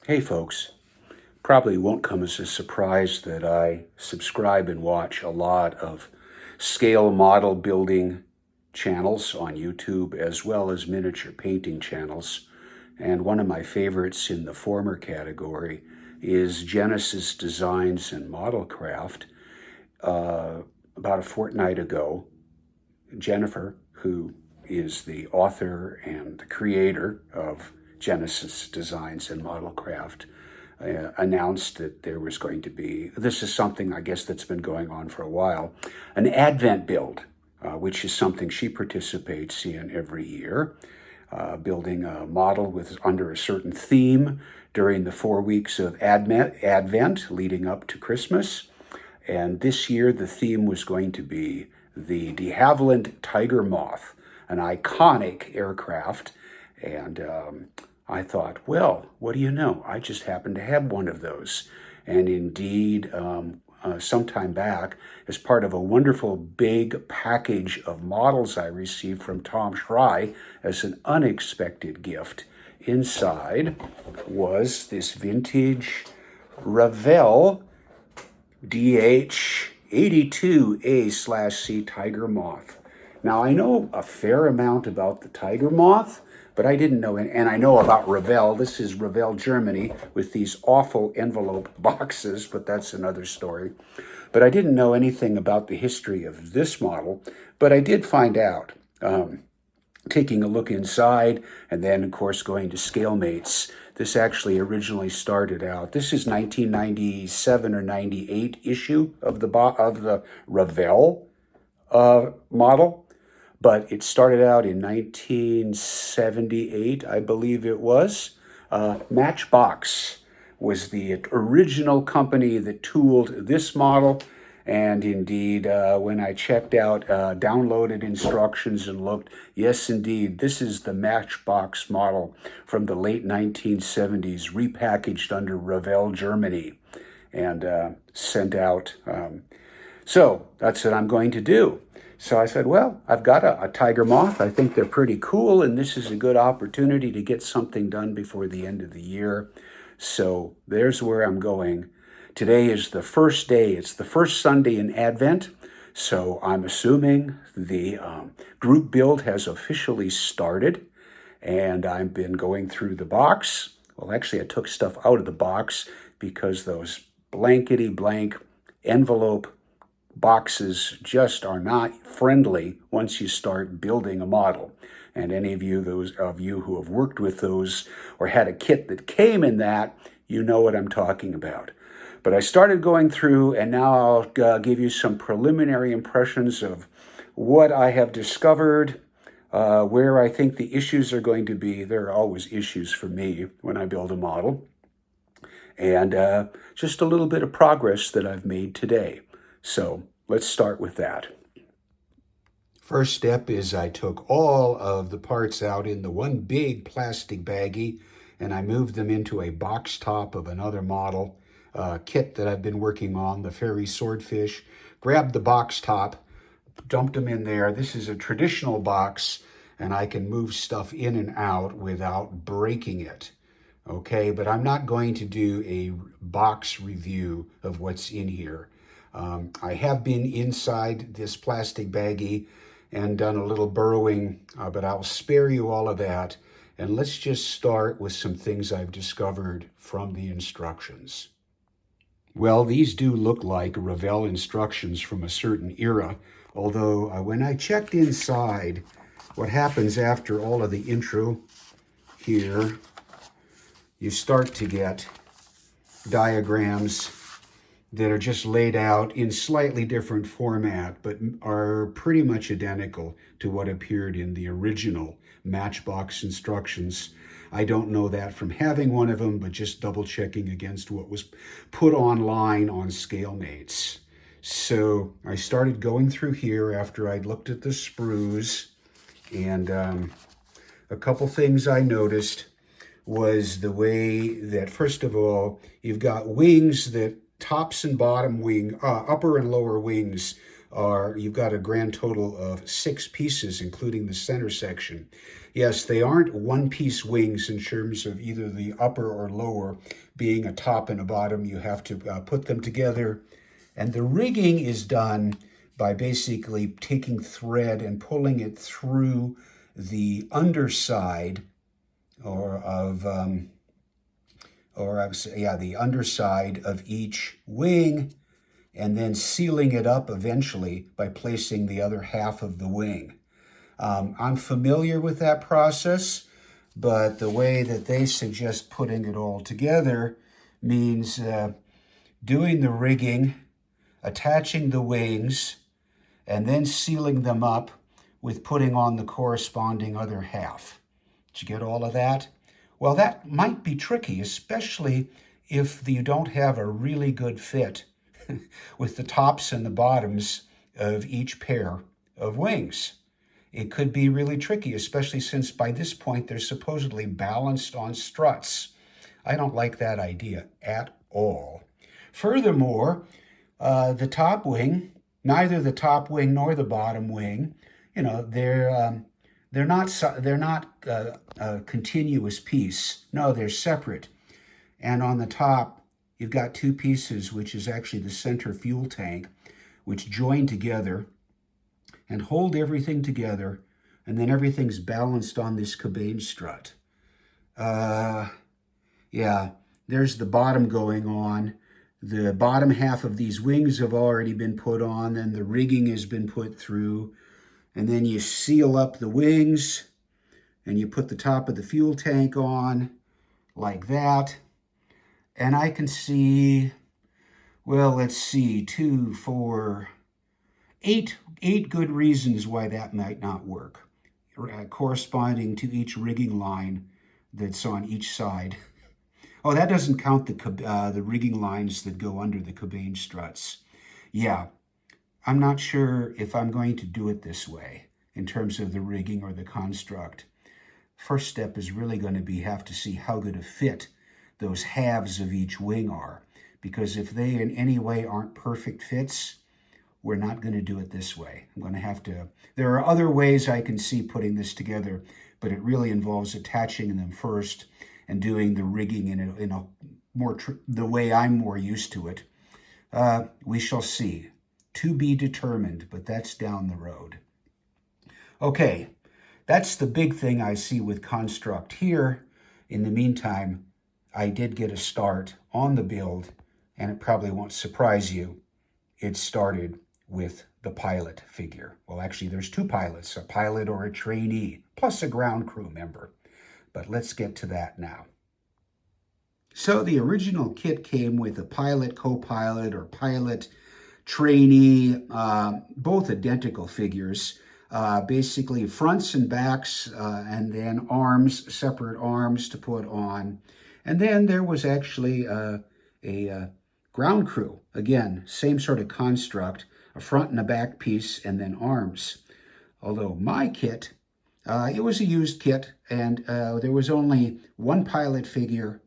Hey folks, probably won't come as a surprise that I subscribe and watch a lot of scale model building channels on YouTube as well as miniature painting channels. And one of my favorites in the former category is Genesis Designs and Model Craft. About a fortnight ago, Jennifer, who is the author and the creator of Genesis Designs and Model Craft, announced that there was going to be, this is something I guess that's been going on for a while, an Advent build, which is something she participates in every year, building a model with under a certain theme during the 4 weeks of Advent leading up to Christmas. And this year the theme was going to be the de Havilland Tiger Moth, an iconic aircraft. And I thought, well, what do you know? I just happen to have one of those. And indeed, some time back, as part of a wonderful big package of models I received from Tom Schrei as an unexpected gift, inside was this vintage Revell DH82A/C Tiger Moth. Now, I know a fair amount about the Tiger Moth, but I didn't know, and I know about Revell. This is Revell, Germany, with these awful envelope boxes, but that's another story. But I didn't know anything about the history of this model, but I did find out, taking a look inside, and then, of course, going to ScaleMates. This actually originally started out, this is 1997 or 98 issue of the Revell model, but it started out in 1978, I believe it was. Matchbox was the original company that tooled this model. And indeed, when I checked out, downloaded instructions and looked, yes, indeed, this is the Matchbox model from the late 1970s, repackaged under Revell, Germany, and sent out. So that's what I'm going to do. So I said, well, I've got a Tiger Moth. I think they're pretty cool, and this is a good opportunity to get something done before the end of the year. So there's where I'm going. Today is the first day. It's the first Sunday in Advent, so I'm assuming the group build has officially started, and I've been going through the box. Well, actually, I took stuff out of the box because those blankety blank envelope boxes just are not friendly once you start building a model. And any of you, those of you who have worked with those or had a kit that came in that, you know what I'm talking about. But I started going through, and now I'll give you some preliminary impressions of what I have discovered, where I think the issues are going to be. There are always issues for me when I build a model. And just a little bit of progress that I've made today. So let's start with that. First step is I took all of the parts out in the one big plastic baggie, and I moved them into a box top of another model kit that I've been working on, the Fairy Swordfish. Grabbed the box top, dumped them in there. This is a traditional box, and I can move stuff in and out without breaking it. Okay, but I'm not going to do a box review of what's in here. I have been inside this plastic baggie and done a little burrowing, but I'll spare you all of that. And let's just start with some things I've discovered from the instructions. Well, these do look like Revell instructions from a certain era, although when I checked inside, what happens after all of the intro here, you start to get diagrams that are just laid out in slightly different format, but are pretty much identical to what appeared in the original Matchbox instructions. I don't know that from having one of them, but just double checking against what was put online on ScaleMates. So I started going through here after I'd looked at the sprues, and a couple things I noticed was the way that, first of all, you've got wings that tops and bottom wing, upper and lower wings you've got a grand total of 6 pieces, including the center section. Yes, they aren't one-piece wings in terms of either the upper or lower being a top and a bottom. You have to put them together. And the rigging is done by basically taking thread and pulling it through the underside the underside of each wing, and then sealing it up eventually by placing the other half of the wing. I'm familiar with that process, but the way that they suggest putting it all together means doing the rigging, attaching the wings, and then sealing them up with putting on the corresponding other half. Did you get all of that? Well, that might be tricky, especially if you don't have a really good fit with the tops and the bottoms of each pair of wings. It could be really tricky, especially since by this point they're supposedly balanced on struts. I don't like that idea at all. Furthermore, the top wing, neither the top wing nor the bottom wing, they're not a continuous piece. No, they're separate. And on the top, you've got 2 pieces, which is actually the center fuel tank, which join together and hold everything together, and then everything's balanced on this cabane strut. Yeah, there's the bottom going on. The bottom half of these wings have already been put on, and the rigging has been put through. And then you seal up the wings, and you put the top of the fuel tank on, like that. And I can see, well, let's see, 2, 4, 8 good reasons why that might not work, corresponding to each rigging line that's on each side. Oh, that doesn't count the rigging lines that go under the cabane struts. Yeah, I'm not sure if I'm going to do it this way in terms of the rigging or the construct. First step is really going to have to see how good a fit those halves of each wing are, because if they in any way aren't perfect fits, we're not going to do it this way. I'm going to have to, there are other ways I can see putting this together, but it really involves attaching them first and doing the rigging in a more the way I'm more used to it. We shall see. To be determined, but that's down the road. Okay, that's the big thing I see with construct here. In the meantime, I did get a start on the build, and it probably won't surprise you. It started with the pilot figure. Well, actually, there's 2 pilots, a pilot or a trainee, plus a ground crew member. But let's get to that now. So the original kit came with a pilot, co-pilot, or pilot trainee, both identical figures, basically fronts and backs, and then arms, separate arms to put on. And then there was actually a ground crew. Again, same sort of construct, a front and a back piece, and then arms. Although my kit, it was a used kit, and there was only 1 pilot figure,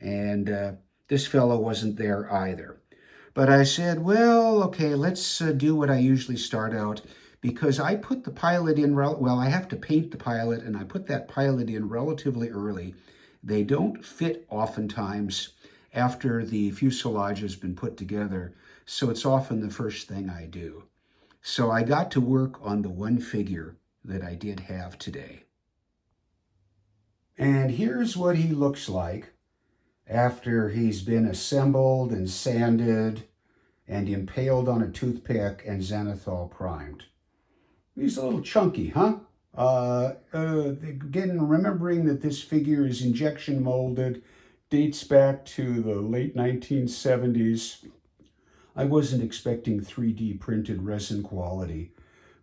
and this fellow wasn't there either. But I said, well, okay, let's do what I usually start out, because I put the pilot in, I have to paint the pilot, and I put that pilot in relatively early. They don't fit oftentimes after the fuselage has been put together, so it's often the first thing I do. So I got to work on the 1 figure that I did have today. And here's what he looks like after he's been assembled and sanded and impaled on a toothpick and zenithal primed. He's a little chunky, huh? Again, remembering that this figure is injection molded, dates back to the late 1970s. I wasn't expecting 3D printed resin quality,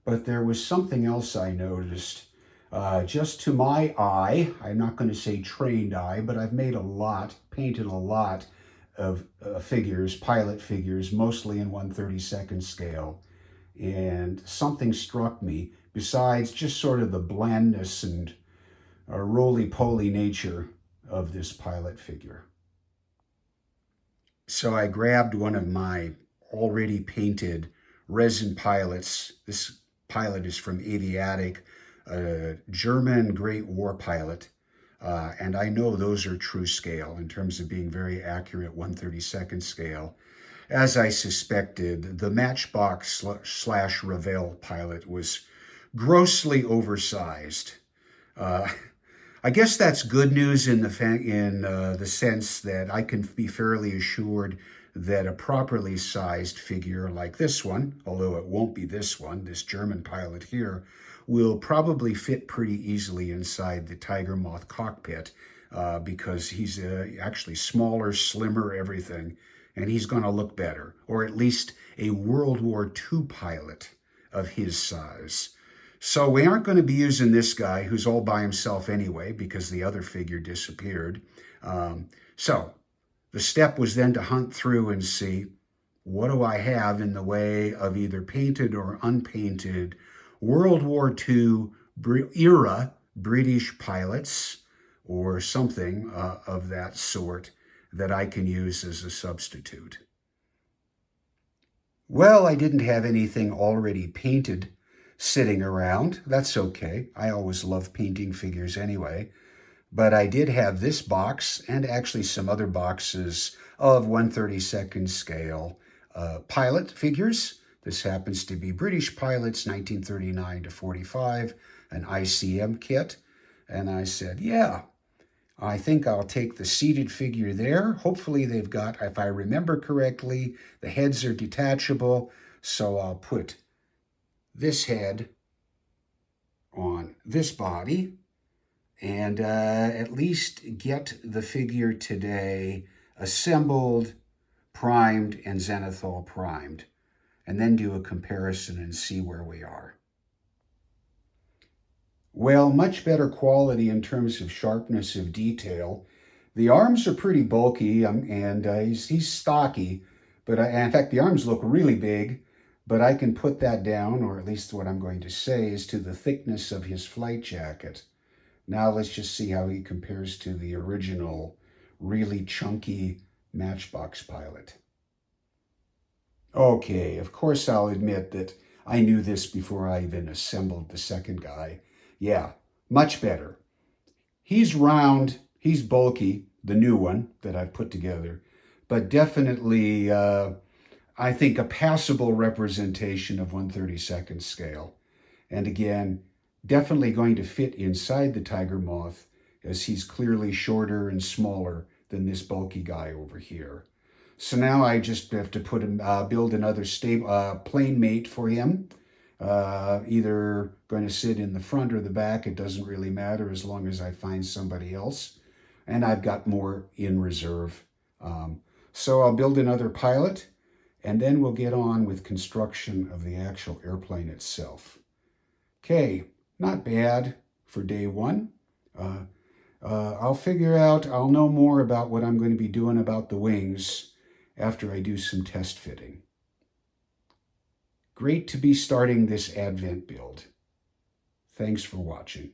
but there was something else I noticed. Just to my eye, I'm not going to say trained eye, but I've made painted a lot of figures, pilot figures, mostly in 1/32 scale. And something struck me, besides just sort of the blandness and roly-poly nature of this pilot figure. So I grabbed one of my already painted resin pilots. This pilot is from Aviatic, a German Great War pilot. And I know those are true scale in terms of being very accurate 1/32nd scale. As I suspected, the Matchbox slash Revell pilot was grossly oversized. I guess that's good news in the sense that I can be fairly assured that a properly sized figure like this one, although it won't be this one, this German pilot here, will probably fit pretty easily inside the Tiger Moth cockpit because he's actually smaller, slimmer, everything, and he's going to look better, or at least a World War II pilot of his size. So we aren't going to be using this guy who's all by himself anyway because the other figure disappeared. So the step was then to hunt through and see, what do I have in the way of either painted or unpainted World War II era British pilots or something of that sort that I can use as a substitute. Well, I didn't have anything already painted sitting around. That's okay. I always love painting figures anyway. But I did have this box and actually some other boxes of 1/32nd scale pilot figures. This happens to be British pilots, 1939 to 45, an ICM kit. And I said, yeah, I think I'll take the seated figure there. Hopefully they've got, if I remember correctly, the heads are detachable. So I'll put this head on this body and at least get the figure today assembled, primed, and zenithal primed, and then do a comparison and see where we are. Well, much better quality in terms of sharpness of detail. The arms are pretty bulky and he's stocky, but in fact the arms look really big, but I can put that down, or at least what I'm going to say is to the thickness of his flight jacket. Now let's just see how he compares to the original really chunky Matchbox pilot. Okay, of course I'll admit that I knew this before I even assembled the second guy. Yeah, much better. He's round, he's bulky, the new one that I've put together, but definitely, I think, a passable representation of 1/32nd scale. And again, definitely going to fit inside the Tiger Moth as he's clearly shorter and smaller than this bulky guy over here. So now I just have to build another plane mate for him. Either going to sit in the front or the back, it doesn't really matter as long as I find somebody else. And I've got more in reserve. So I'll build another pilot, and then we'll get on with construction of the actual airplane itself. Okay, not bad for day one. I'll know more about what I'm going to be doing about the wings after I do some test fitting. Great to be starting this Advent build. Thanks for watching.